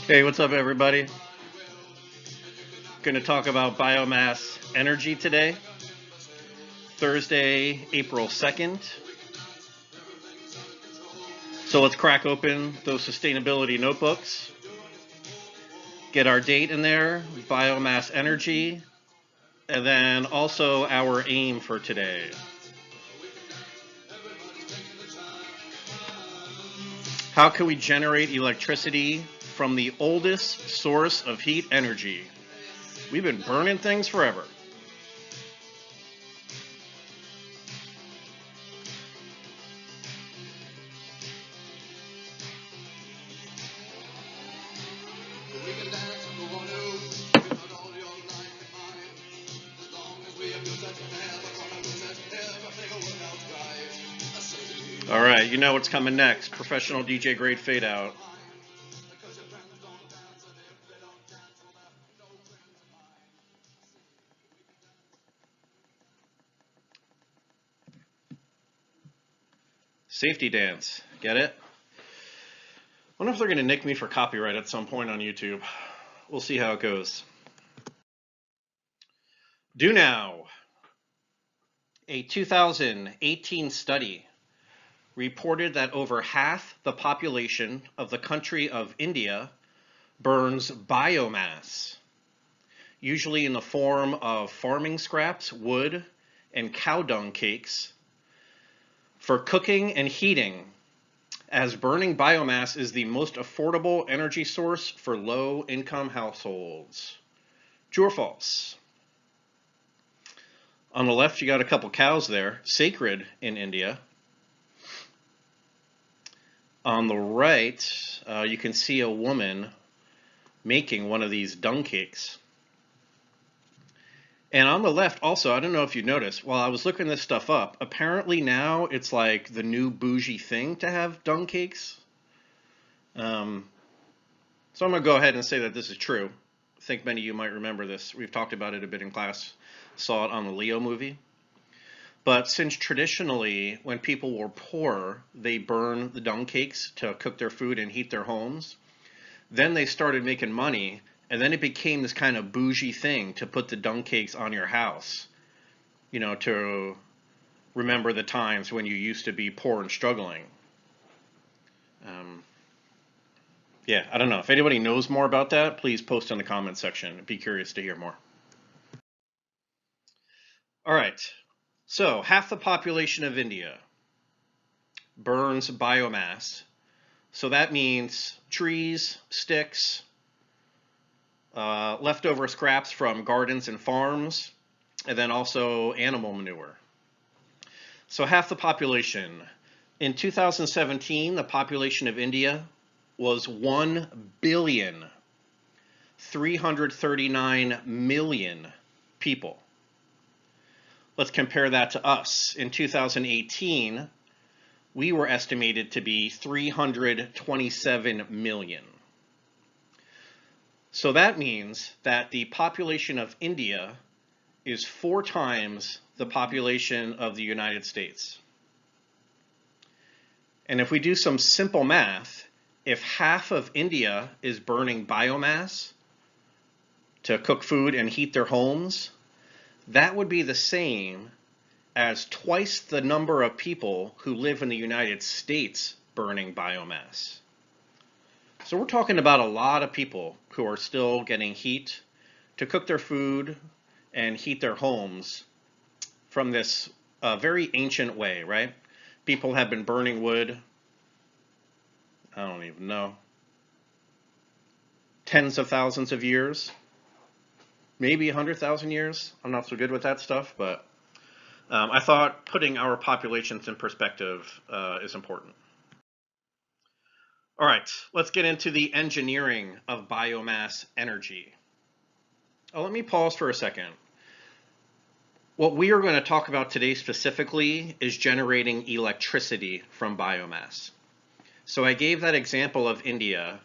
Hey, what's up, everybody? Going to talk about biomass energy today, Thursday, April 2nd. So let's crack open those sustainability notebooks, get our date in there, biomass energy, and then also our aim for today. How can we generate electricity from the oldest source of heat energy? We've been burning things forever. All right, you know what's coming next. Professional DJ grade fade out. Safety dance. Get it? I wonder if they're going to nick me for copyright at some point on YouTube. We'll see how it goes. Do now. A 2018 study reported that over half the population of the country of India burns biomass, usually in the form of farming scraps, wood, and cow dung cakes, for cooking and heating, as burning biomass is the most affordable energy source for low-income households. True or false? On the left, you got a couple cows there, sacred in India. On the right, you can see a woman making one of these dung cakes. And on the left also, I don't know if you noticed, while I was looking this stuff up, apparently now it's like the new bougie thing to have dung cakes. So I'm going to go ahead and say that this is true. I think many of you might remember this. We've talked about it a bit in class. Saw it on the Leo movie. But since traditionally, when people were poor, they burn the dung cakes to cook their food and heat their homes, then they started making money, and then it became this kind of bougie thing to put the dung cakes on your house, you know, to remember the times when you used to be poor and struggling. Yeah, I don't know. If anybody knows more about that, please post in the comments section. I'd be curious to hear more. All right. So half the population of India burns biomass. So that means trees, sticks, leftover scraps from gardens and farms, and then also animal manure. So half the population. In 2017, the population of India was 1,339,000,000 people. Let's compare that to us. In 2018, we were estimated to be 327 million. So that means that the population of India is 4 times the population of the United States. And if we do some simple math, if half of India is burning biomass to cook food and heat their homes, that would be the same as twice the number of people who live in the United States burning biomass. So we're talking about a lot of people who are still getting heat to cook their food and heat their homes from this very ancient way, right? People have been burning wood, I don't even know, tens of thousands of years. Maybe 100,000 years. I'm not so good with that stuff, but I thought putting our populations in perspective is important. All right, let's get into the engineering of biomass energy. Oh, let me pause for a second. What we are going to talk about today specifically is generating electricity from biomass. So I gave that example of India.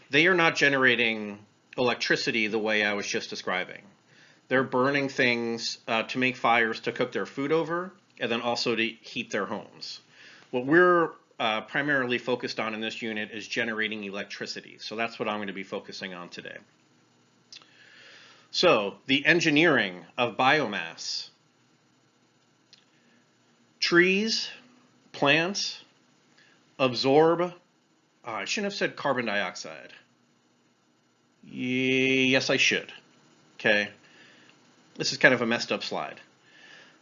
They are not generating electricity the way I was just describing. They're burning things to make fires to cook their food over, and then also to heat their homes. What we're primarily focused on in this unit is generating electricity. So that's what I'm going to be focusing on today. So the engineering of biomass. Trees, plants absorb, I shouldn't have said carbon dioxide. Yes, I should. Okay. This is kind of a messed up slide.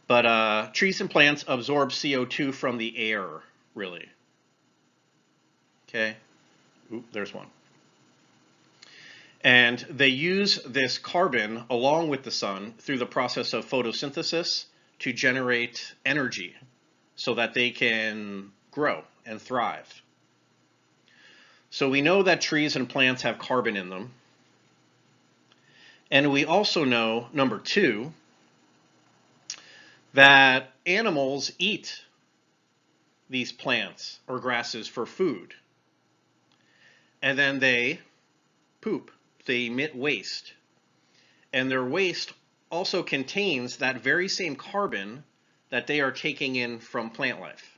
But trees and plants absorb CO2 from the air, really. Okay. Oop, there's one. And they use this carbon along with the sun through the process of photosynthesis to generate energy so that they can grow and thrive. So we know that trees and plants have carbon in them. And we also know, number two, that animals eat these plants or grasses for food. And then they poop. They emit waste. And their waste also contains that very same carbon that they are taking in from plant life.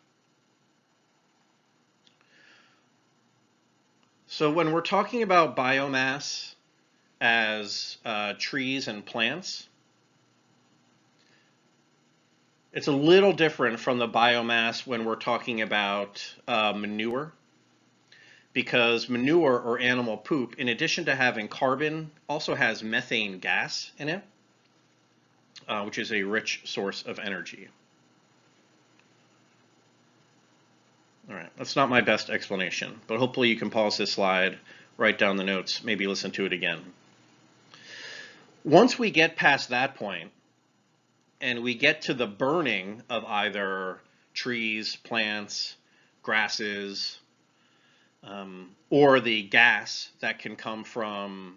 So when we're talking about biomass as trees and plants, it's a little different from the biomass when we're talking about manure, because manure or animal poop, in addition to having carbon, also has methane gas in it, which is a rich source of energy. All right, that's not my best explanation, but hopefully you can pause this slide, write down the notes, maybe listen to it again. Once we get past that point, and we get to the burning of either trees, plants, grasses, or the gas that can come from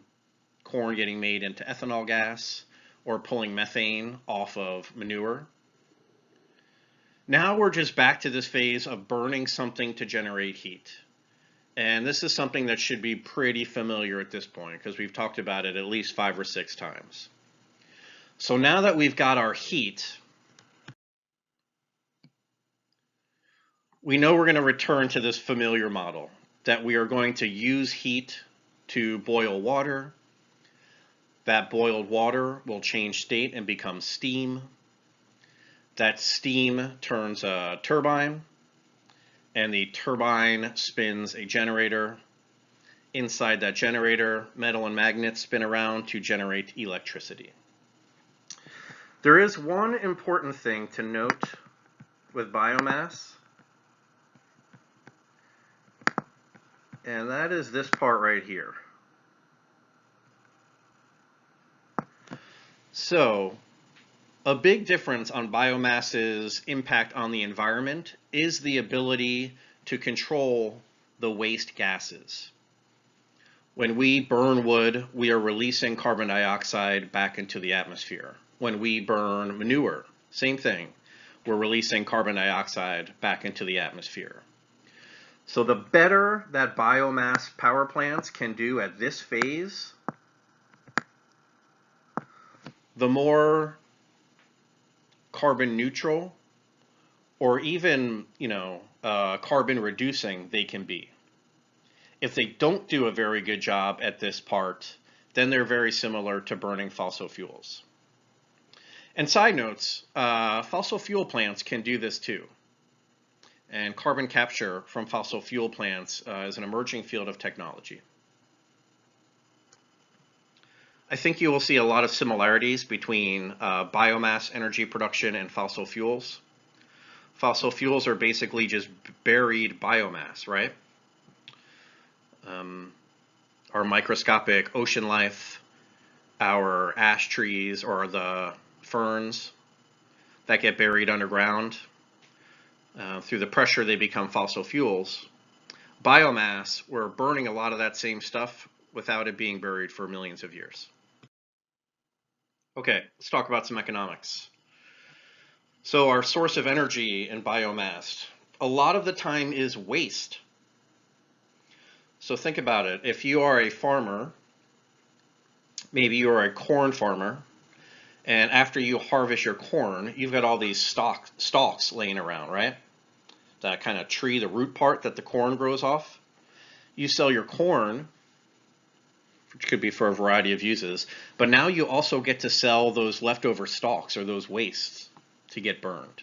corn getting made into ethanol gas, or pulling methane off of manure. Now we're just back to this phase of burning something to generate heat. And this is something that should be pretty familiar at this point because we've talked about it at least 5 or 6 times. So now that we've got our heat, we know we're going to return to this familiar model, that we are going to use heat to boil water. That boiled water will change state and become steam. That steam turns a turbine, and the turbine spins a generator. Inside that generator, metal and magnets spin around to generate electricity. There is one important thing to note with biomass, and that is this part right here. So, a big difference on biomass's impact on the environment is the ability to control the waste gases. When we burn wood, we are releasing carbon dioxide back into the atmosphere. When we burn manure, same thing. We're releasing carbon dioxide back into the atmosphere. So the better that biomass power plants can do at this phase, the more carbon neutral or even, carbon reducing they can be. If they don't do a very good job at this part, then they're very similar to burning fossil fuels. And side notes, fossil fuel plants can do this too. And carbon capture from fossil fuel plants is an emerging field of technology. I think you will see a lot of similarities between biomass energy production and fossil fuels. Fossil fuels are basically just buried biomass, right? Our microscopic ocean life, our ash trees, or the ferns that get buried underground. Through the pressure, they become fossil fuels. Biomass, we're burning a lot of that same stuff without it being buried for millions of years. Okay, let's talk about some economics. So our source of energy in biomass, a lot of the time is waste. So think about it. If you are a farmer, maybe you are a corn farmer, and after you harvest your corn, you've got all these stalks laying around, right? that kind of tree, the root part that the corn grows off. You sell your corn, which could be for a variety of uses, but now you also get to sell those leftover stalks or those wastes to get burned.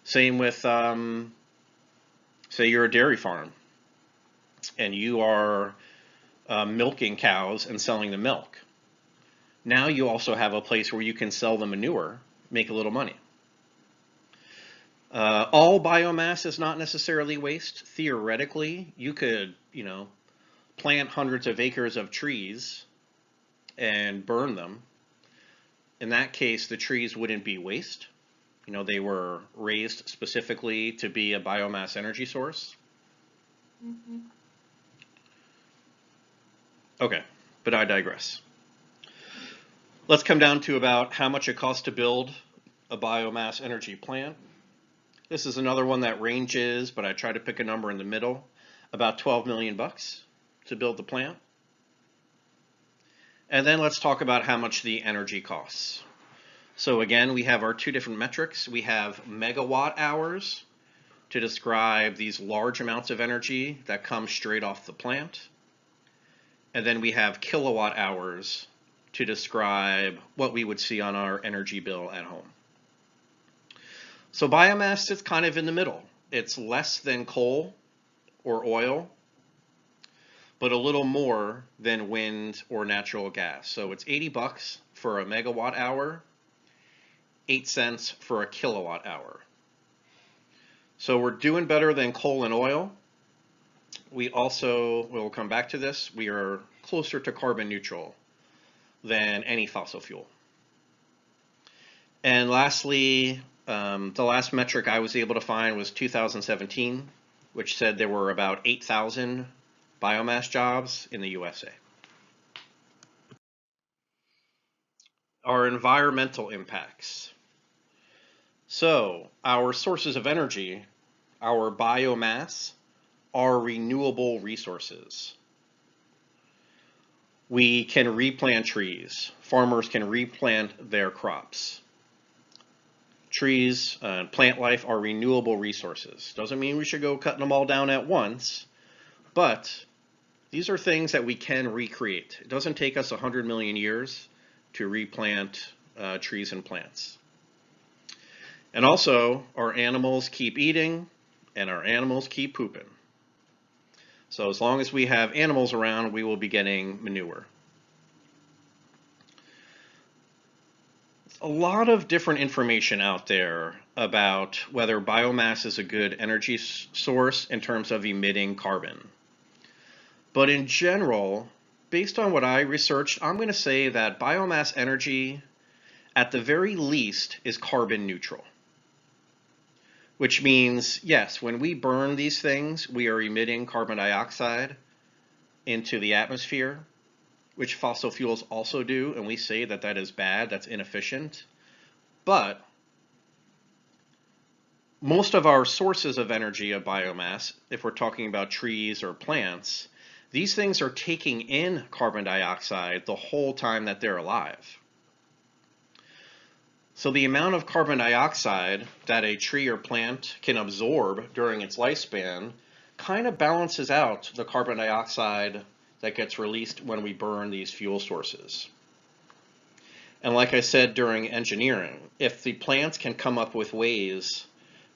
Same with, say you're a dairy farm and you are milking cows and selling the milk. Now you also have a place where you can sell the manure, make a little money. All biomass is not necessarily waste. Theoretically, you could, plant hundreds of acres of trees and burn them. In that case, the trees wouldn't be waste. They were raised specifically to be a biomass energy source. Mm-hmm. Okay, but I digress. Let's come down to about how much it costs to build a biomass energy plant. This is another one that ranges, but I try to pick a number in the middle, about 12 million bucks to build the plant. And then let's talk about how much the energy costs. So again, we have our two different metrics. We have megawatt hours to describe these large amounts of energy that come straight off the plant. And then we have kilowatt hours to describe what we would see on our energy bill at home. So biomass sits kind of in the middle. It's less than coal or oil, but a little more than wind or natural gas. So it's 80 bucks for a megawatt hour, 8 cents for a kilowatt hour. So we're doing better than coal and oil. We'll come back to this, we are closer to carbon neutral than any fossil fuel. And lastly, the last metric I was able to find was 2017, which said there were about 8,000 biomass jobs in the USA. Our environmental impacts. So our sources of energy, our biomass, are renewable resources. We can replant trees. Farmers can replant their crops. Trees, plant life are renewable resources. Doesn't mean we should go cutting them all down at once, but these are things that we can recreate. It doesn't take us 100 million years to replant trees and plants. And also, our animals keep eating and our animals keep pooping. So as long as we have animals around, we will be getting manure. A lot of different information out there about whether biomass is a good energy source in terms of emitting carbon. But in general, based on what I researched, I'm going to say that biomass energy, at the very least, is carbon neutral. Which means, yes, when we burn these things, we are emitting carbon dioxide into the atmosphere, which fossil fuels also do, and we say that that is bad, that's inefficient. But most of our sources of energy of biomass, if we're talking about trees or plants, these things are taking in carbon dioxide the whole time that they're alive. So the amount of carbon dioxide that a tree or plant can absorb during its lifespan kind of balances out the carbon dioxide that gets released when we burn these fuel sources. And like I said during engineering, if the plants can come up with ways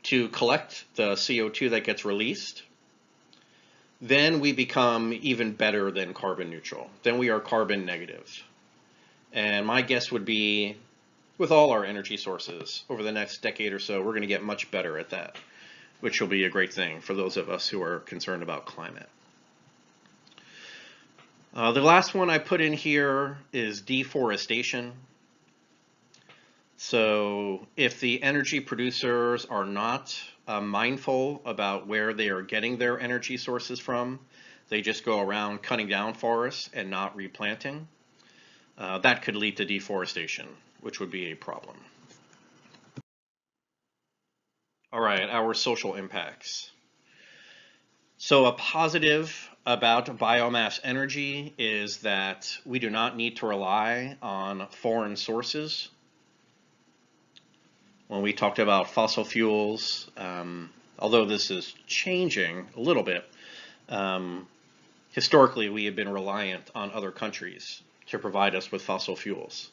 to collect the CO2 that gets released, then we become even better than carbon neutral. Then we are carbon negative. And my guess would be, with all our energy sources, over the next decade or so, we're going to get much better at that, which will be a great thing for those of us who are concerned about climate. The last one I put in here is deforestation. So if the energy producers are not mindful about where they are getting their energy sources from, they just go around cutting down forests and not replanting, that could lead to deforestation, which would be a problem. All right, our social impacts. So a positive about biomass energy is that we do not need to rely on foreign sources. when we talked about fossil fuels, although this is changing a little bit, historically we have been reliant on other countries to provide us with fossil fuels.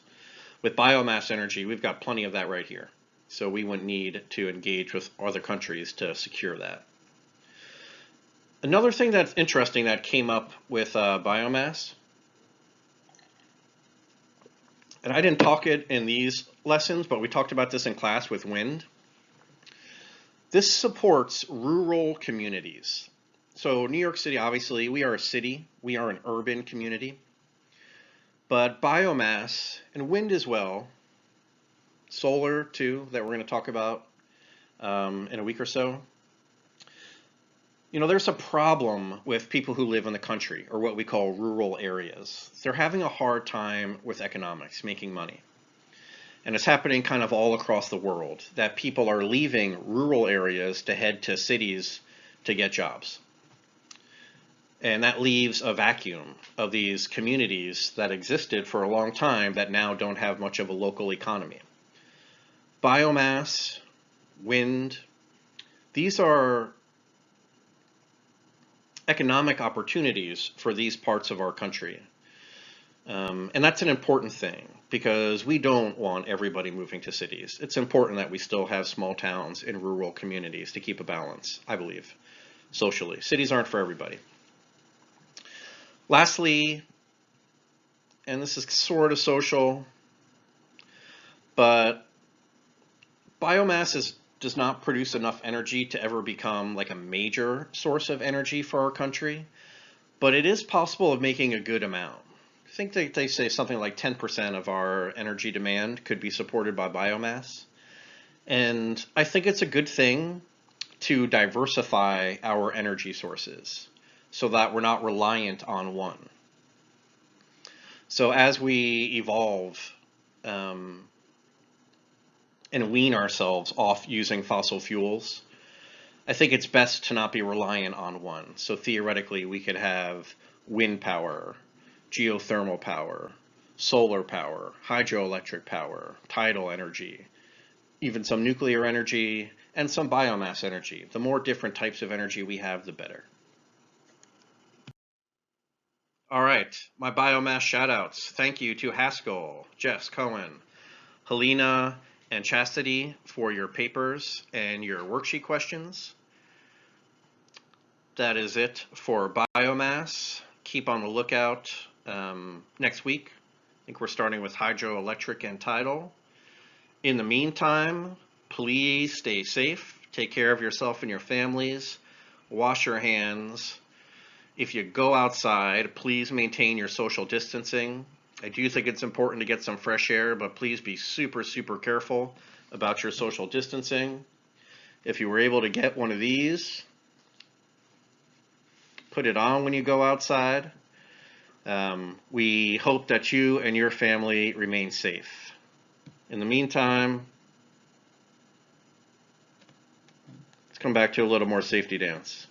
With biomass energy, we've got plenty of that right here. So we wouldn't need to engage with other countries to secure that. Another thing that's interesting that came up with biomass, and I didn't talk it in these lessons, but we talked about this in class with wind. This supports rural communities. So New York City, obviously, we are a city. We are an urban community. But biomass and wind as well, solar too, that we're going to talk about in a week or so. You know, there's a problem with people who live in the country, or what we call rural areas. They're having a hard time with economics, making money. And it's happening kind of all across the world, that people are leaving rural areas to head to cities to get jobs. And that leaves a vacuum of these communities that existed for a long time that now don't have much of a local economy. Biomass, wind, these are economic opportunities for these parts of our country. And that's an important thing because we don't want everybody moving to cities. It's important that we still have small towns and rural communities to keep a balance, I believe, socially. Cities aren't for everybody. Lastly, and this is sort of social, but biomass does not produce enough energy to ever become like a major source of energy for our country, but it is possible of making a good amount. I think they say something like 10% of our energy demand could be supported by biomass. And I think it's a good thing to diversify our energy sources so that we're not reliant on one. So as we evolve and wean ourselves off using fossil fuels, I think it's best to not be reliant on one. So theoretically, we could have wind power, geothermal power, solar power, hydroelectric power, tidal energy, even some nuclear energy, and some biomass energy. The more different types of energy we have, the better. All right, my biomass shoutouts. Thank you to Haskell, Jess Cohen, Helena, and Chastity for your papers and your worksheet questions. That is it for biomass. Keep on the lookout next week. I think we're starting with hydroelectric and tidal. In the meantime, please stay safe. Take care of yourself and your families. Wash your hands. If you go outside, please maintain your social distancing. I do think it's important to get some fresh air, but please be super, super careful about your social distancing. If you were able to get one of these, put it on when you go outside. We hope that you and your family remain safe. In the meantime, let's come back to a little more safety dance.